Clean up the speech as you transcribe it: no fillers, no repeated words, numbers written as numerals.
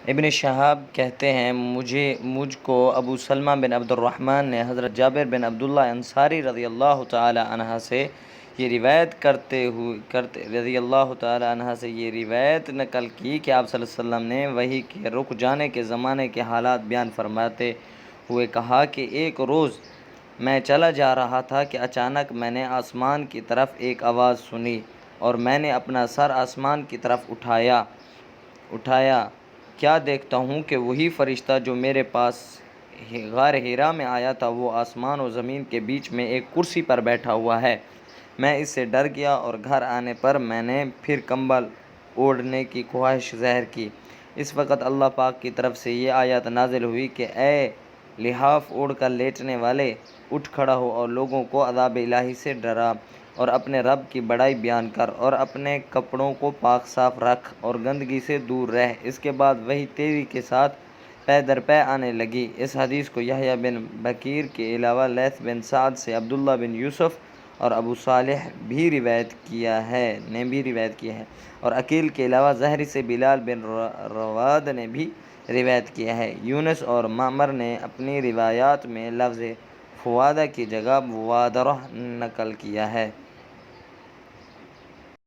ابن شہاب کہتے ہیں مجھ کو ابو سلمہ بن عبد الرحمن نے حضرت جابر بن عبداللہ انصاری رضی اللہ تعالی عنہ سے یہ روایت نقل کی کہ آپ صلی اللہ علیہ وسلم نے وحی کے رک جانے کے زمانے کے حالات بیان فرماتے ہوئے کہا کہ ایک روز میں چلا جا رہا تھا کہ اچانک میں نے آسمان کی طرف ایک آواز سنی اور میں نے اپنا سر آسمان کی طرف اٹھایا، کیا دیکھتا ہوں کہ وہی فرشتہ جو میرے پاس غار حرا میں آیا تھا وہ آسمان و زمین کے بیچ میں ایک کرسی پر بیٹھا ہوا ہے۔ میں اس سے ڈر گیا اور گھر آنے پر میں نے پھر کمبل اوڑھنے کی خواہش ظاہر کی۔ اس وقت اللہ پاک کی طرف سے یہ آیت نازل ہوئی کہ اے لحاف اوڑھ کر لیٹنے والے، اٹھ کھڑا ہو اور لوگوں کو عذاب الہی سے ڈرا اور اپنے رب کی بڑائی بیان کر اور اپنے کپڑوں کو پاک صاف رکھ اور گندگی سے دور رہ۔ اس کے بعد وحی تیزی کے ساتھ پے در پے آنے لگی۔ اس حدیث کو یحییٰ بن بکیر کے علاوہ لیث بن سعد سے عبداللہ بن یوسف اور ابو صالح بھی روایت کیا ہے اور عقیل کے علاوہ زہری سے بلال بن رواد نے بھی روایت کیا ہے۔ یونس اور معمر نے اپنی روایات میں لفظ فوادہ کی جگہ بوادرہ نقل کیا ہے۔